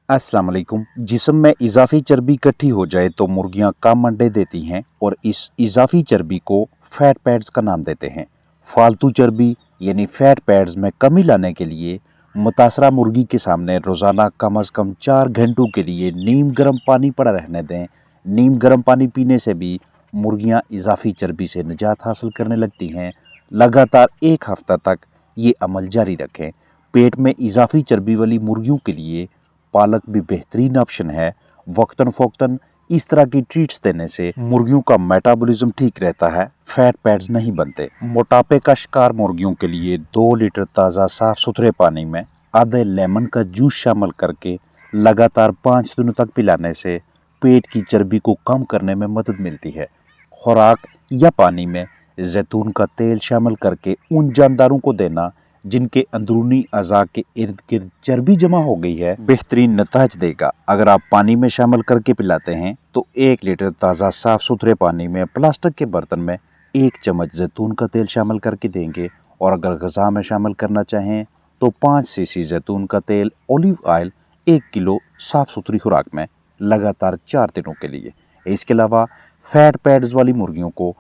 अस्सलाम वालेकुम। जिस्म में इजाफी चर्बी इकट्ठी हो जाए तो मुर्गियां कम अंडे देती हैं और इस इजाफी चर्बी को फैट पैड्स का नाम देते हैं। फालतू चर्बी यानी फैट पैड्स में कमी लाने के लिए मुतासरा मुर्गी के सामने रोज़ाना कम अज़ कम 4 घंटों के लिए नीम गर्म पानी पड़ा रहने दें। नीम गर्म पानी पीने से भी मुर्गियां इजाफी चर्बी से निजात हासिल करने लगती हैं। लगातार 1 हफ्ता तक ये अमल जारी रखें। पेट में इजाफी चर्बी वाली मुर्गियों के लिए पालक भी बेहतरीन ऑप्शन है। वक्तन फ़ौक्तन इस तरह की ट्रीट्स देने से मुर्गियों का मेटाबॉलिज्म ठीक रहता है, फैट पैड्स नहीं बनते। मोटापे का शिकार मुर्गियों के लिए 2 लीटर ताज़ा साफ सुथरे पानी में आधे लेमन का जूस शामिल करके लगातार 5 दिनों तक पिलाने से पेट की चर्बी को कम करने में मदद मिलती है। खुराक या पानी में जैतून का तेल शामिल करके उन जानदारों को देना जिनके अंदरूनी अज़ा के इर्द गिर्द चर्बी जमा हो गई है, बेहतरीन नताज देगा। अगर आप पानी में शामिल करके पिलाते हैं तो 1 लीटर ताज़ा साफ सुथरे पानी में प्लास्टिक के बर्तन में 1 चम्मच जैतून का तेल शामिल करके देंगे। और अगर ग़िज़ा में शामिल करना चाहें तो 5 सीसी जैतून का तेल, ऑलिव ऑयल 1 किलो साफ सुथरी खुराक में लगातार 4 दिनों के लिए। इसके अलावा फैट पैड्स वाली मुर्गियों को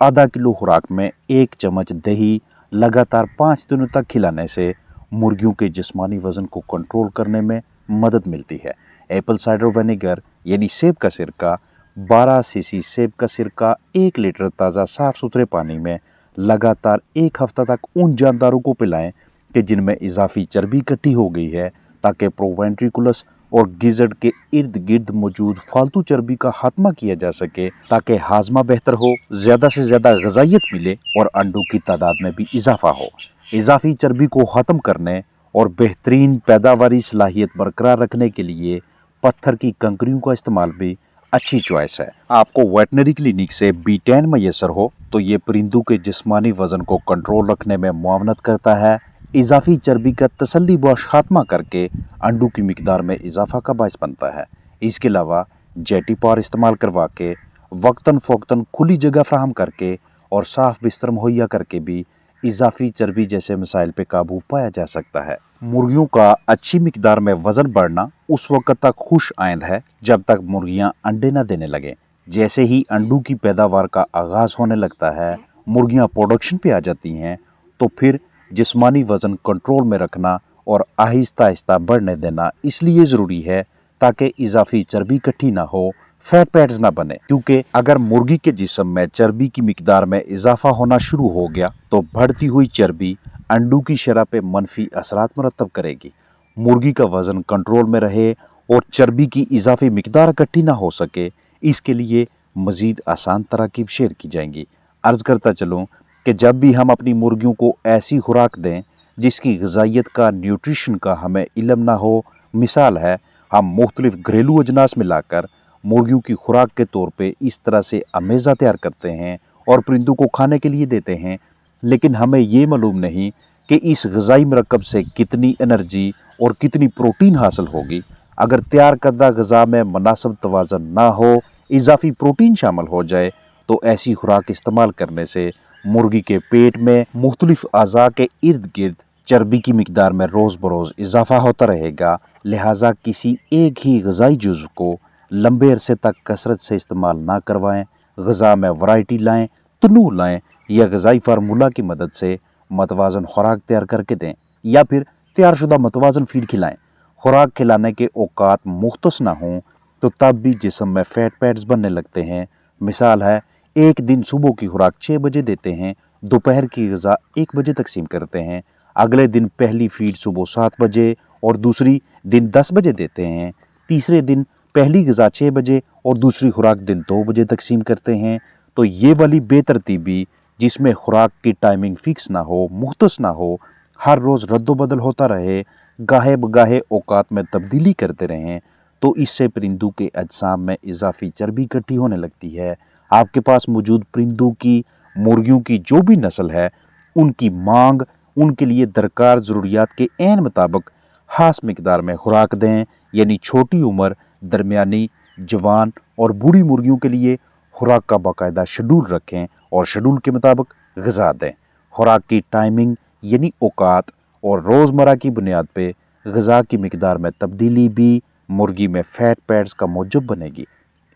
आधा किलो खुराक में 1 चम्मच दही लगातार 5 दिनों तक खिलाने से मुर्गियों के जिस्मानी वज़न को कंट्रोल करने में मदद मिलती है। एप्पल साइडर विनेगर यानी सेब का सिरका, 12 सीसी सेब का सिरका 1 लीटर ताज़ा साफ सुथरे पानी में लगातार 1 हफ्ता तक उन जानदारों को पिलाएं कि जिनमें इजाफी चर्बी इकट्ठी हो गई है, ताकि प्रोवेंट्रिकुलस और गिज़र्ड के इर्द गिर्द मौजूद फालतू चर्बी का खात्मा किया जा सके, ताकि हाजमा बेहतर हो, ज़्यादा से ज़्यादा ग़िज़ाइयत मिले और अंडों की तादाद में भी इजाफा हो। इजाफी चर्बी को ख़त्म करने और बेहतरीन पैदावारी सलाहियत बरकरार रखने के लिए पत्थर की कंकरियों का इस्तेमाल भी अच्छी चॉइस है। आपको वेटनरी क्लिनिक से B10 मैसर हो तो ये परिंदों के जिस्मानी वज़न को कंट्रोल रखने में मुआवनत करता है, इजाफी चर्बी का तसल्ली बख्श खात्मा करके अंडों की मिकदार में इजाफा का बायस बनता है। इसके अलावा जेटी पार इस्तेमाल करवा के वक्तन फ़ौक्तन खुली जगह फ्राहम करके और साफ़ बिस्तर मुहैया करके भी इजाफी चर्बी जैसे मसाइल पे काबू पाया जा सकता है। मुर्गियों का अच्छी मिकदार में वज़न बढ़ना उस वक्त तक खुश आइंद है जब तक मुर्गियां अंडे न देने लगें। जैसे ही अंडों की पैदावार का आगाज़ होने लगता है, मुर्गियां प्रोडक्शन पे आ जाती हैं, तो फिर जिस्मानी वज़न कंट्रोल में रखना और आहिस्ता आहिस्ता बढ़ने देना इसलिए ज़रूरी है ताकि इजाफी चर्बी इकट्ठी ना हो, फैट पैड्स ना बने। क्योंकि अगर मुर्गी के जिस्म में चर्बी की मिकदार में इजाफा होना शुरू हो गया तो बढ़ती हुई चर्बी अंडों की शरह पे मनफी असरात मरतब करेगी। मुर्गी का वज़न कंट्रोल में रहे और चर्बी की इजाफी मिकदार इकट्ठी ना हो सके, इसके लिए मज़ीद आसान तराकीब शेयर की जाएंगी। अर्ज़ करता चलूँ कि जब भी हम अपनी मुर्गियों को ऐसी खुराक दें जिसकी ग़िज़ाइयत का, न्यूट्रिशन का हमें इल्म ना हो, मिसाल है हम मुख्तलिफ़ घरेलू अजनास मिलाकर मुर्गियों की खुराक के तौर पे इस तरह से अमेज़ा तैयार करते हैं और परिंदों को खाने के लिए देते हैं, लेकिन हमें ये मालूम नहीं कि इस ग़िज़ाई मरकब से कितनी एनर्जी और कितनी प्रोटीन हासिल होगी। अगर तैयार करदा ग़िज़ा में मुनासिब तवाज़न ना हो, इजाफी प्रोटीन शामिल हो जाए, तो ऐसी खुराक इस्तेमाल करने से मुर्गी के पेट में मुख्तलिफ अज़ा के इर्द गिर्द चर्बी की मिकदार में रोज़ बरोज़ इजाफा होता रहेगा। लिहाजा किसी एक ही ग़िज़ाई जुज़्व को लंबे अरसे तक कसरत से इस्तेमाल ना करवाएं। ग़िज़ा में वैरायटी लाएं, तनूव लाएं या ग़िज़ाई फार्मूला की मदद से मतवाज़न खुराक तैयार करके दें या फिर तैयार शुदा मतवाज़न फीड खिलाएं। खुराक खिलाने के औकात मुख्तस ना हों तो तब भी जिस्म में फैट पैड्स बनने लगते हैं। मिसाल है, एक दिन सुबह की खुराक 6 बजे देते हैं, दोपहर की ग़िज़ा 1 बजे तकसीम करते हैं, अगले दिन पहली फीड सुबह 7 बजे और दूसरी दिन 10 बजे देते हैं, तीसरे दिन पहली ग़िज़ा 6 बजे और दूसरी खुराक दिन 2 बजे तकसीम करते हैं। तो ये वाली बेतरतीबी जिसमें खुराक की टाइमिंग फ़िक्स ना हो, मुख्तस ना हो, हर रोज़ रद्दो-बदल होता रहे, गाहे बगाहे औकात में तब्दीली करते रहें, तो इससे परिंदों के अजसाम में इजाफी चर्बी इकट्ठी होने लगती है। आपके पास मौजूद परिंदों की, मुर्गियों की जो भी नस्ल है, उनकी मांग, उनके लिए दरकार ज़रूरियात के ऐन मुताबिक खास मिकदार में खुराक दें। यानी छोटी उम्र, दरमियानी, जवान और बूढ़ी मुर्गियों के लिए खुराक का बाकायदा शेड्यूल रखें और शेड्यूल के मुताबिक ग़िज़ा दें। खुराक की टाइमिंग यानी औकात और रोज़मर्रा की बुनियाद पे ग़िज़ा की मिकदार में तब्दीली भी मुर्गी में फैट पैड्स का मौजूद बनेगी।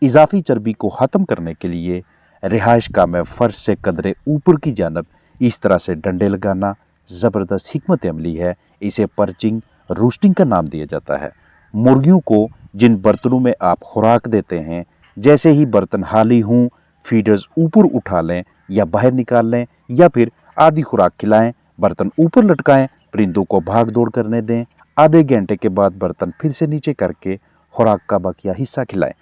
इजाफी चर्बी को ख़त्म करने के लिए रिहाइशगाह में फर्श से कदरे ऊपर की जानब इस तरह से डंडे लगाना ज़बरदस्त हिकमत अमली है। इसे पर्चिंग रूस्टिंग का नाम दिया जाता है। मुर्गियों को जिन बर्तनों में आप खुराक देते हैं, जैसे ही बर्तन खाली हों, फीडर्स ऊपर उठा लें या बाहर निकाल लें या फिर आधी खुराक खिलाएं, बर्तन ऊपर लटकाएं, परिंदों को भाग दौड़ करने दें। आधे घंटे के बाद बर्तन फिर से नीचे करके खुराक का बकिया हिस्सा खिलाएं।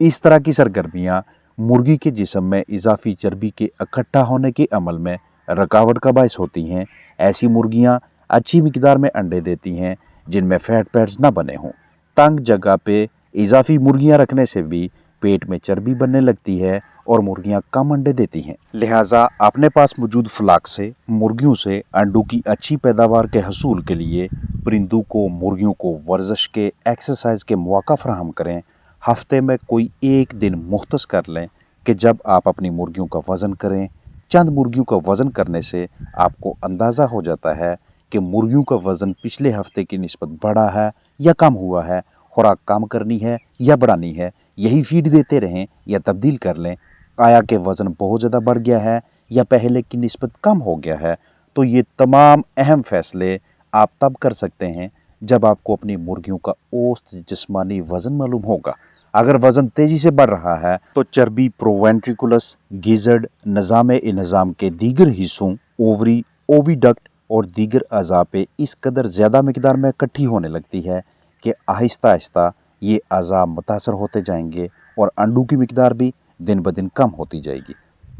इस तरह की सरगर्मियाँ मुर्गी के जिस्म में इजाफी चर्बी के इकट्ठा होने के अमल में रुकावट का बायस होती हैं। ऐसी मुर्गियाँ अच्छी मिकदार में अंडे देती हैं जिनमें फैट पैड्स ना बने हों। तंग जगह पे इजाफी मुर्गियाँ रखने से भी पेट में चर्बी बनने लगती है और मुर्गियाँ कम अंडे देती हैं। लिहाजा अपने पास मौजूद फ्लाक से मुर्गियों से अंडों की अच्छी पैदावार के हसूल के लिए परिंदों को मुर्गियों को वर्जिश के एक्सरसाइज के मौका फराहम करें। हफ्ते में कोई एक दिन मुख्तस कर लें कि जब आप अपनी मुर्गियों का वज़न करें। चंद मुर्गियों का वज़न करने से आपको अंदाज़ा हो जाता है कि मुर्गियों का वज़न पिछले हफ्ते की निस्बत बढ़ा है या कम हुआ है, खुराक कम करनी है या बढ़ानी है, यही फीड देते रहें या तब्दील कर लें। आया कि वज़न बहुत ज़्यादा बढ़ गया है या पहले की निस्बत कम हो गया है। तो ये तमाम अहम फ़ैसले आप तब कर सकते हैं जब आपको अपनी मुर्गियों का औसत जिस्मानी वज़न मालूम होगा। अगर वज़न तेज़ी से बढ़ रहा है तो चर्बी प्रोवेंट्रिकुलस, गिज़र्ड, निज़ाम के दीगर हिस्सों, ओवरी, ओविडक्ट और दीगर अज़ा पे इस कदर ज़्यादा मिकदार में इकट्ठी होने लगती है कि आहिस्ता आहिस्ता ये अज़ा मुतासर होते जाएंगे और अंडों की मिकदार भी दिन ब दिन कम होती जाएगी।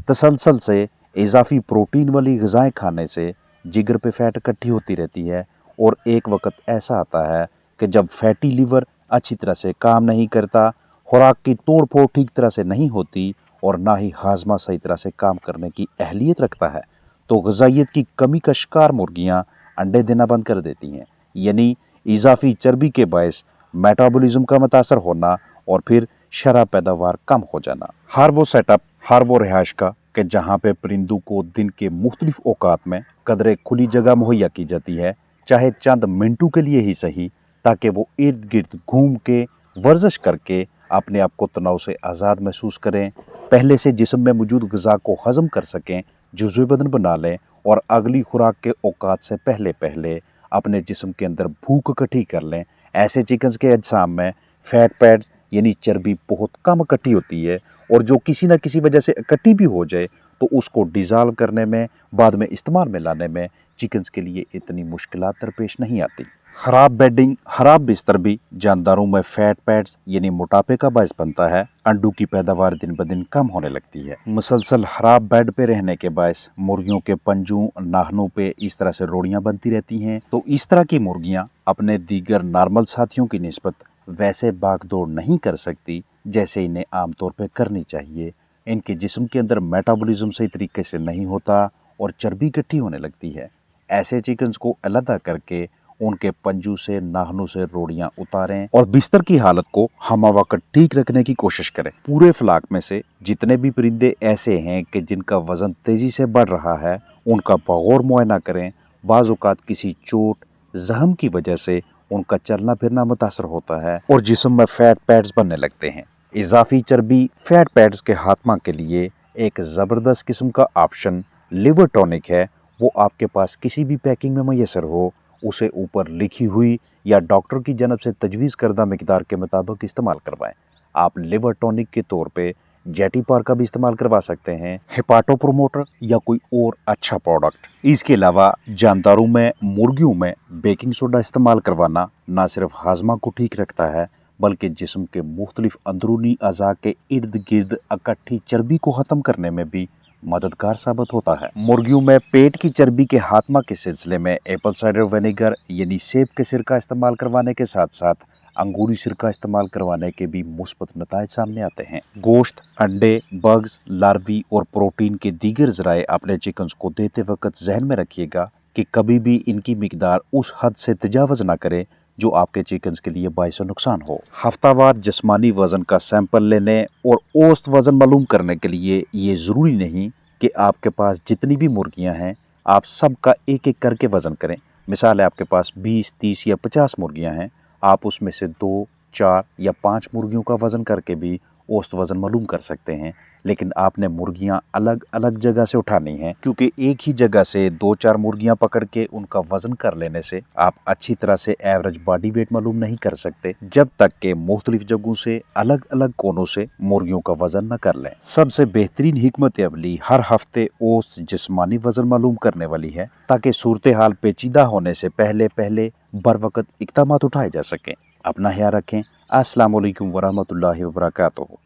तसलसल से इजाफी प्रोटीन वाली ग़िज़ाएँ खाने से जिगर पे फैट इकट्ठी होती रहती है और एक वक्त ऐसा आता है कि जब फैटी लीवर अच्छी तरह से काम नहीं करता, खुराक की तोड़ फोड़ ठीक तरह से नहीं होती और ना ही हाजमा सही तरह से काम करने की अहलियत रखता है, तो ग़िज़ाइयत की कमी का शिकार मुर्गियाँ अंडे देना बंद कर देती हैं। यानी इजाफी चर्बी के बायस मेटाबॉलिज्म का मुतासर होना और फिर शरह पैदावार कम हो जाना। हर वो सेटअप, हर वो रिहाइश का कि जहाँ पे परिंदों को दिन के मुख्तलिफ औकात में कदरे खुली जगह मुहैया की जाती है, चाहे चंद मिनटों के लिए ही सही, ताकि वो इर्द गिर्द घूम के वर्जिश करके अपने आप को तनाव से आज़ाद महसूस करें, पहले से जिस्म में मौजूद ग़िज़ा को हज़म कर सकें, जुज़्व बदन बना लें और अगली खुराक के औकात से पहले पहले अपने जिस्म के अंदर भूख इकट्ठी कर लें। ऐसे चिकन्स के अजसाम में फैट पैड्स यानी चर्बी बहुत कम इकट्ठी होती है और जो किसी न किसी वजह से इकट्ठी भी हो जाए तो उसको डिज़ाल्व करने में, बाद में इस्तेमाल में लाने में चिकन्स के लिए इतनी मुश्किलात दरपेश नहीं आती। ख़राब बेडिंग, ख़राब बिस्तर भी जानदारों में फैट पैड्स यानी मोटापे का बायस बनता है। अंडों की पैदावार दिन ब दिन कम होने लगती है। मुसलसल ख़राब बेड पे रहने के बायस मुर्गियों के पंजों, नाखनों पे इस तरह से रोड़ियाँ बनती रहती हैं। तो इस तरह की मुर्गियाँ अपने दीगर नॉर्मल साथियों की निस्बत वैसे भाग दौड़ नहीं कर सकती जैसे इन्हें आमतौर पर करनी चाहिए। इनके जिस्म के अंदर मेटाबॉलिज्म सही तरीके से नहीं होता और चर्बी इकट्ठी होने लगती है। ऐसे चिकन्स को अलहदा करके उनके पंजों से, नाखनों से रोड़ियां उतारें और बिस्तर की हालत को हमवक्त ठीक रखने की कोशिश करें। पूरे फ्लाक में से जितने भी परिंदे ऐसे हैं कि जिनका वज़न तेज़ी से बढ़ रहा है, उनका बगौर मुआयना करें। बाज़ औक़ात किसी चोट, ज़ख्म की वजह से उनका चलना फिरना मुतासर होता है और जिस्म में फैट पैड्स बनने लगते हैं। इजाफी चर्बी फैट पैड्स के खात्मा के लिए एक ज़बरदस्त किस्म का ऑप्शन लिवर टॉनिक है। वो आपके पास किसी भी पैकिंग में मैसर हो, उसे ऊपर लिखी हुई या डॉक्टर की जानब से तजवीज़ करदा मिकदार के मुताबिक इस्तेमाल करवाएं। आप लिवर टॉनिक के तौर पे जेटी पार का भी इस्तेमाल करवा सकते हैं, हेपाटो प्रोमोटर या कोई और अच्छा प्रोडक्ट। इसके अलावा जानदारों में, मुर्गियों में बेकिंग सोडा इस्तेमाल करवाना न सिर्फ हाजमा को ठीक रखता है बल्कि जिस्म के मुख्तलिफ अंदरूनी अज़ा के इर्द गिर्द इकट्ठी चर्बी को ख़त्म करने में भी मददगार साबित होता है। मुर्गियों में पेट की चर्बी के खात्मा के सिलसिले में एप्पल साइडर विनेगर यानी सेब के सिरका इस्तेमाल करवाने के साथ साथ अंगूरी सिरका इस्तेमाल करवाने के भी मुस्बत नताइज सामने आते हैं। गोश्त, अंडे, बग्स, लार्वी और प्रोटीन के दीगर ज़राए अपने चिकन्स को देते वक्त जहन में रखिएगा कि कभी भी इनकी मिकदार उस हद से तजावज़ ना करें जो आपके चिकन्स के लिए बाइस नुकसान हो। हफ्तावार जिस्मानी वज़न का सैंपल लेने और औसत वज़न मालूम करने के लिए ये ज़रूरी नहीं कि आपके पास जितनी भी मुर्गियां हैं आप सब का एक एक करके वज़न करें। मिसाल है, आपके पास 20, 30 या 50 मुर्गियां हैं, आप उसमें से 2, 4 या 5 मुर्गियों का वज़न करके भी औसत वज़न मालूम कर सकते हैं। लेकिन आपने मुर्गियां अलग अलग जगह से उठानी हैं, क्योंकि एक ही जगह से 2-4 मुर्गियां पकड़ के उनका वज़न कर लेने से आप अच्छी तरह से एवरेज बॉडी वेट मालूम नहीं कर सकते, जब तक के मुख्तलिफ जगहों से अलग अलग कोनों से मुर्गियों का वज़न न कर लें। सबसे बेहतरीन हिकमत अमली हर हफ्ते औसत जिस्मानी वज़न मालूम करने वाली है, ताकि सूरत हाल पेचीदा होने से पहले पहले बर वक़्त इक़दामात उठाए जा सकें। अपना ख्याल रखें। अस्सलाम वालेकुम वरहमतुल्लाहि वबरकातुहू।